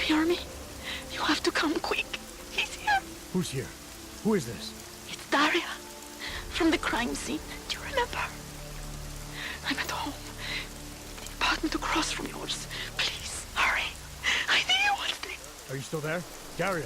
hear me? You have to come quick. He's here. Who's here? Who is this? It's Daria. From the crime scene. Do you remember? I'm at home. The apartment across from yours. Please, hurry. I need you one thing. Are you still there? Daria!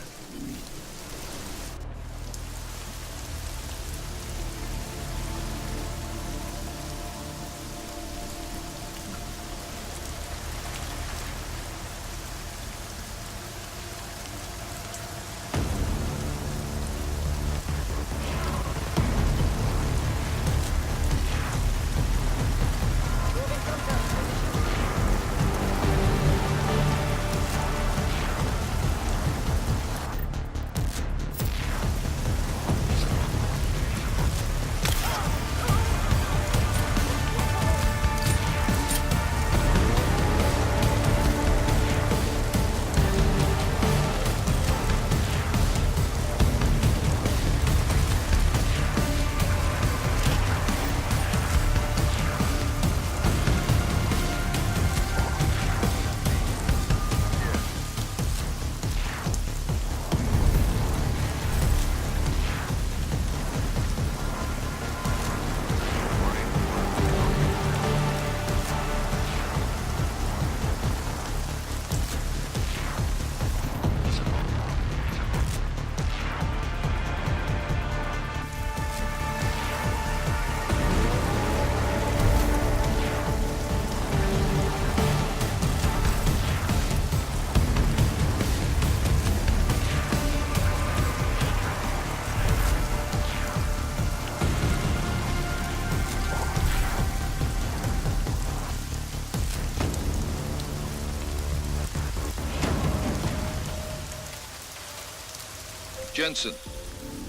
Jensen,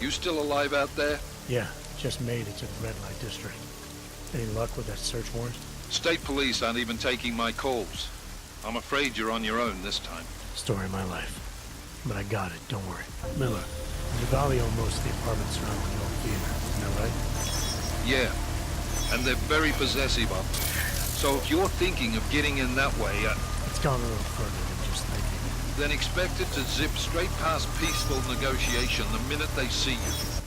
you still alive out there? Yeah, just made it to the red light district. Any luck with that search warrant? State police aren't even taking my calls. I'm afraid you're on your own this time. Story of my life. But I got it, don't worry. Miller, Navali owned most of the apartments surrounding the old theater, isn't that right? Yeah, and they're very possessive of them. So if you're thinking of getting in that way, It's gone a little further than just thinking. then expect it to zip straight past peaceful negotiation the minute they see you.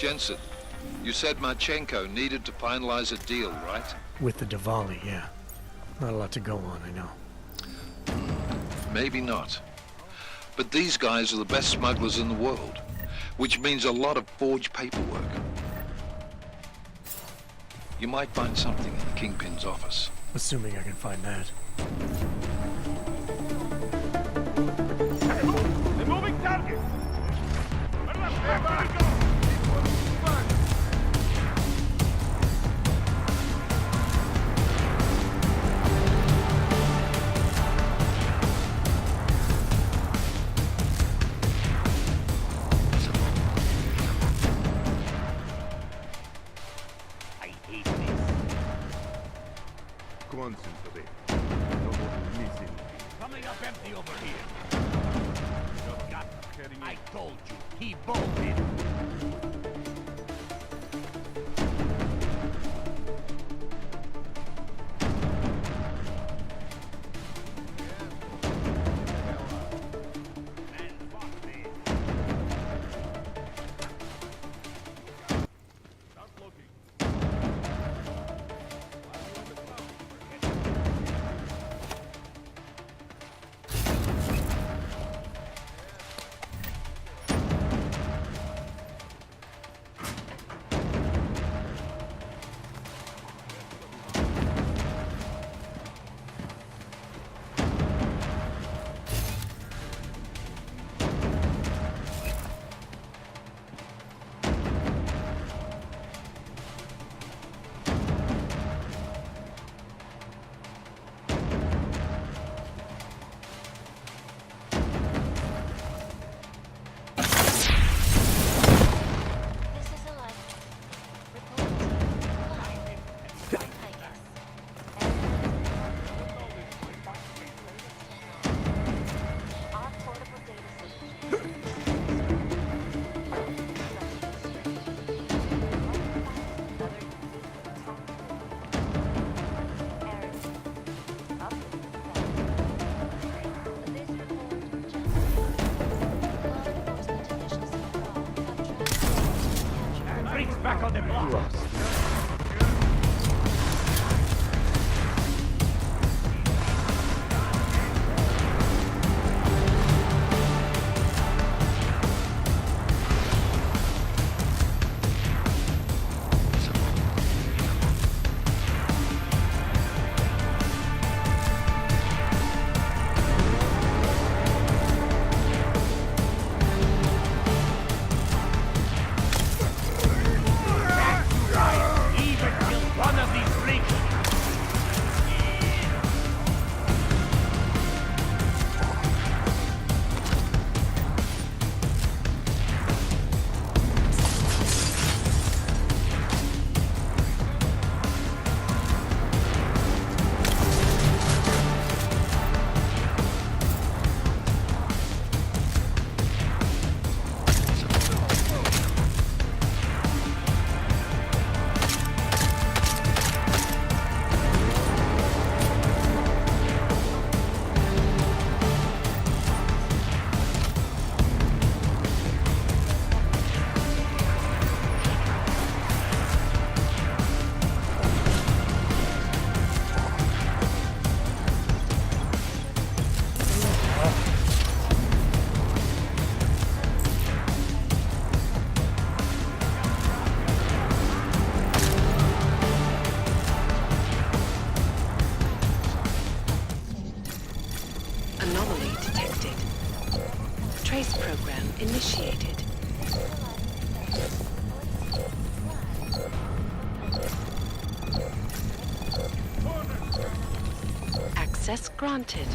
Jensen, you said Marchenko needed to finalize a deal, right? With the Diwali, yeah. Not a lot to go on, I know. Maybe not. But these guys are the best smugglers in the world, which means a lot of forged paperwork. You might find something in the Kingpin's office. Assuming I can find that. The moving target! I hate this. Concentrate. Nobody's missing. Coming up empty over here. I told you, he bolted. Back on the block. Anomaly detected. Trace program initiated. Access granted.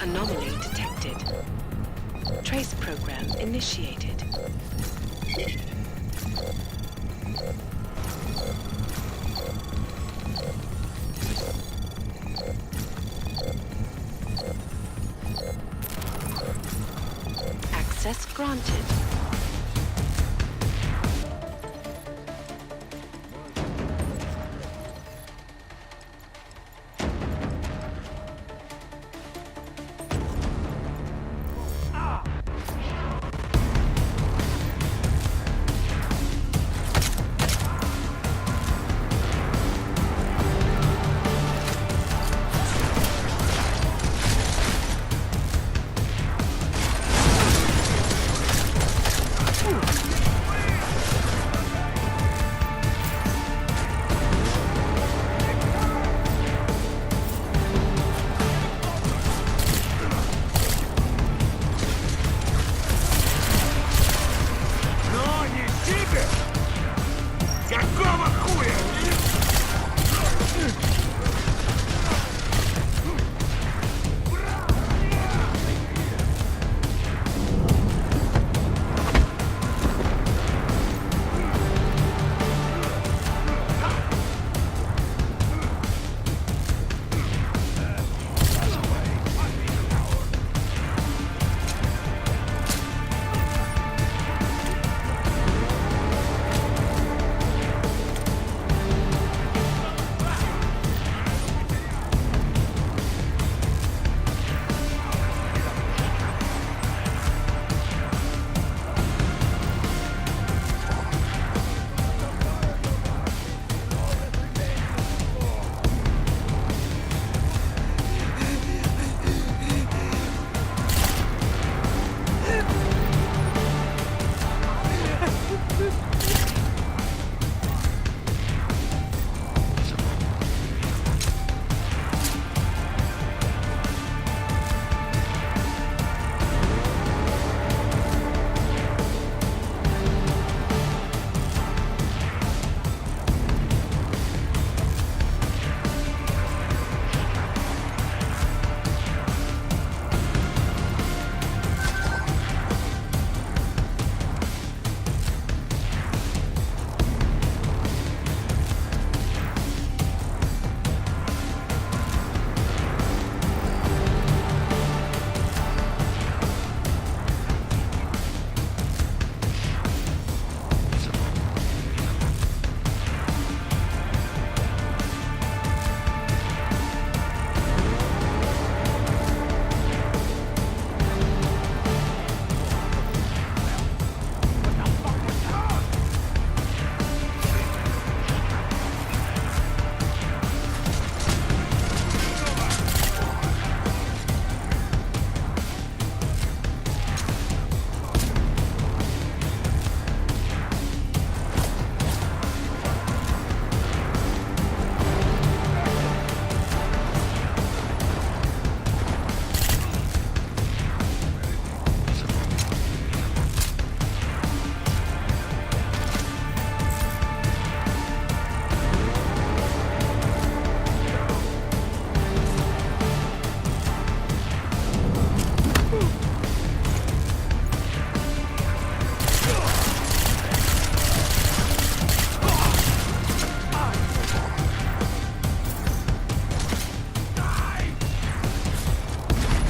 Anomaly detected. Trace program initiated. Access granted. Но не себе! Какого хуя?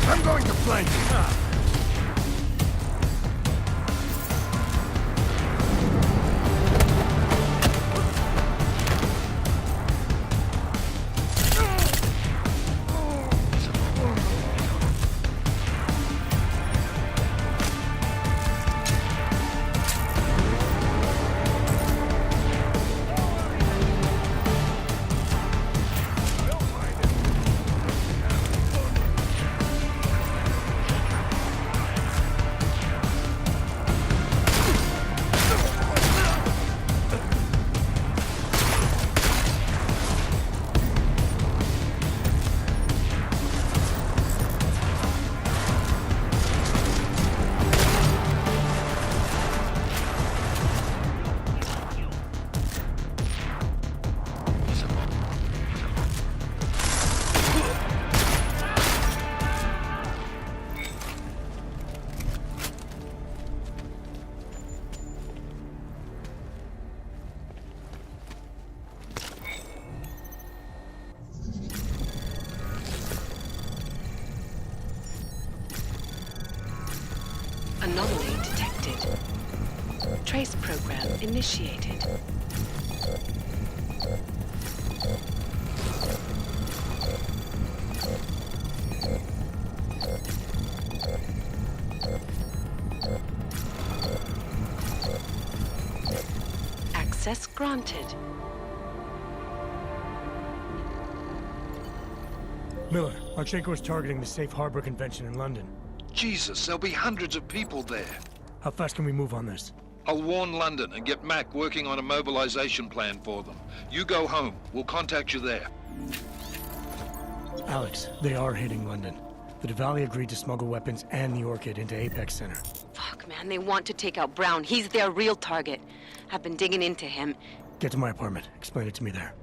I'm going to flank you. Anomaly detected. Trace program initiated. Access granted. Miller, Marchenko is targeting the Safe Harbor Convention in London. Jesus, there'll be hundreds of people there. How fast can we move on this? I'll warn London and get Mac working on a mobilization plan for them. You go home. We'll contact you there. Alex, they are hitting London. The Diwali agreed to smuggle weapons and the Orchid into Apex Center. Fuck, man, they want to take out Brown. He's their real target. I've been digging into him. Get to my apartment. Explain it to me there.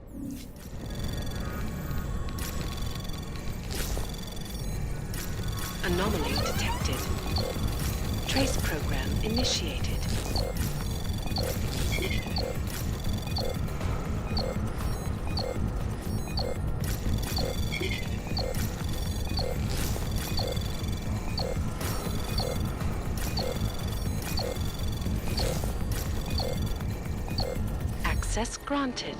Anomaly detected. Trace program initiated. Access granted.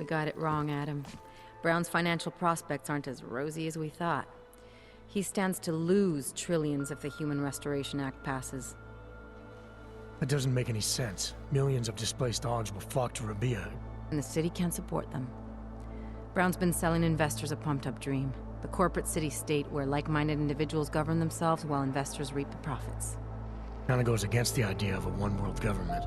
got it wrong, Adam. Brown's financial prospects aren't as rosy as we thought. He stands to lose trillions if the Human Restoration Act passes. That doesn't make any sense. Millions of displaced dogs will flock to Rabia. And the city can't support them. Brown's been selling investors a pumped-up dream. The corporate city-state where like-minded individuals govern themselves while investors reap the profits. Kinda goes against the idea of a one-world government.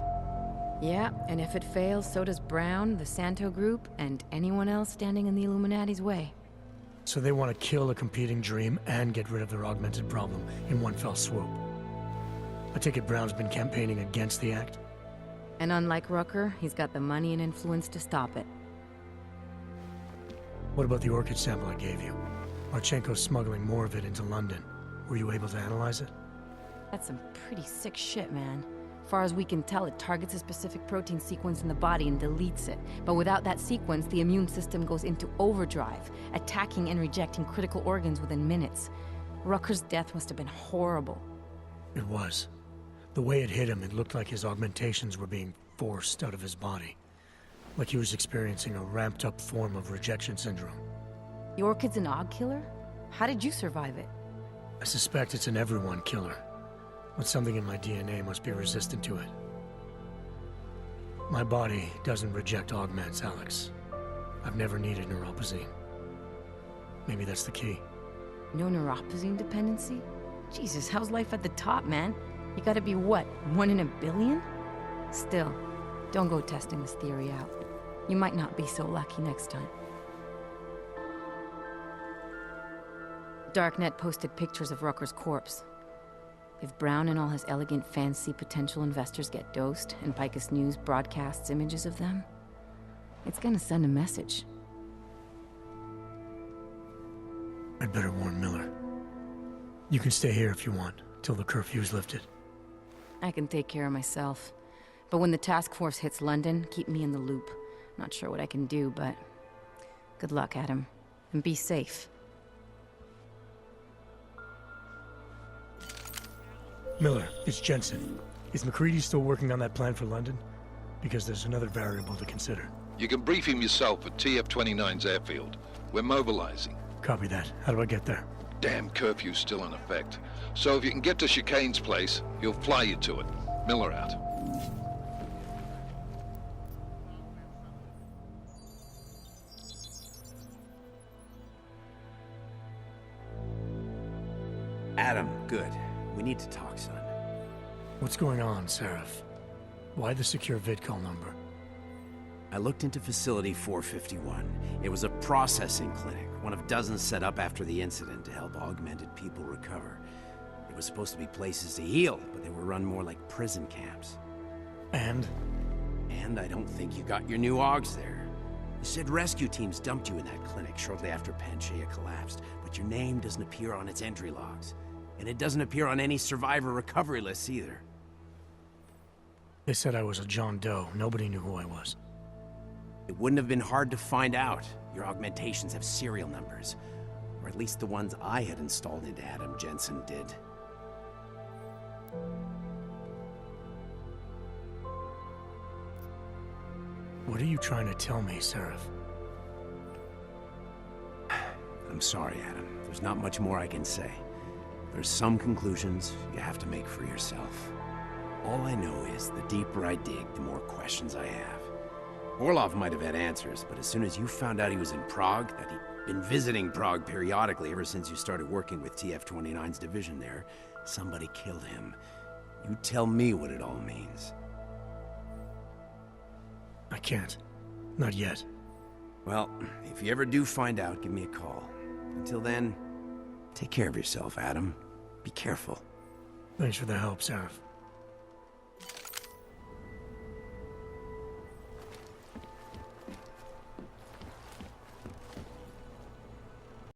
Yeah, and if it fails, so does Brown, the Santo Group, and anyone else standing in the Illuminati's way. So they want to kill a competing dream and get rid of their augmented problem in one fell swoop. I take it Brown's been campaigning against the act? And unlike Rucker, he's got the money and influence to stop it. What about the orchid sample I gave you? Marchenko's smuggling more of it into London. Were you able to analyze it? That's some pretty sick shit, man. Far as we can tell, it targets a specific protein sequence in the body and deletes it. But without that sequence, the immune system goes into overdrive, attacking and rejecting critical organs within minutes. Rucker's death must have been horrible. It was. The way it hit him, it looked like his augmentations were being forced out of his body. Like he was experiencing a ramped-up form of rejection syndrome. The orchid's an aug killer? How did you survive it? I suspect it's an everyone killer. But something in my DNA must be resistant to it. My body doesn't reject augments, Alex. I've never needed neuropazine. Maybe that's the key. No neuropazine dependency? Jesus, how's life at the top, man? You gotta be what, 1 in a billion? Still, don't go testing this theory out. You might not be so lucky next time. Darknet posted pictures of Rucker's corpse. If Brown and all his elegant fancy potential investors get dosed, and Picus News broadcasts images of them, it's gonna send a message. I'd better warn Miller. You can stay here if you want, till the curfew's lifted. I can take care of myself. But when the task force hits London, keep me in the loop. Not sure what I can do, but... good luck, Adam. And be safe. Miller, it's Jensen. Is McCready still working on that plan for London? Because there's another variable to consider. You can brief him yourself at TF-29's airfield. We're mobilizing. Copy that. How do I get there? Damn curfew's still in effect. So if you can get to Chicane's place, he'll fly you to it. Miller out. Adam, good. We need to talk, son. What's going on, Seraph? Why the secure vidcall number? I looked into Facility 451. It was a processing clinic, one of dozens set up after the incident to help augmented people recover. It was supposed to be places to heal, but they were run more like prison camps. And I don't think you got your new augs there. You said rescue teams dumped you in that clinic shortly after Pangaea collapsed, but your name doesn't appear on its entry logs. And it doesn't appear on any survivor recovery lists either. they said I was a John Doe. Nobody knew who I was. It wouldn't have been hard to find out. Your augmentations have serial numbers. Or at least the ones I had installed into Adam Jensen did. What are you trying to tell me, Seraph? I'm sorry, Adam. There's not much more I can say. There's some conclusions you have to make for yourself. All I know is the deeper I dig, the more questions I have. Orlov might have had answers, but as soon as you found out he was in Prague, that he'd been visiting Prague periodically ever since you started working with TF-29's division there, somebody killed him. You tell me what it all means. I can't. Not yet. Well, if you ever do find out, give me a call. Until then, take care of yourself, Adam. Be careful. Thanks for the help, Seraph.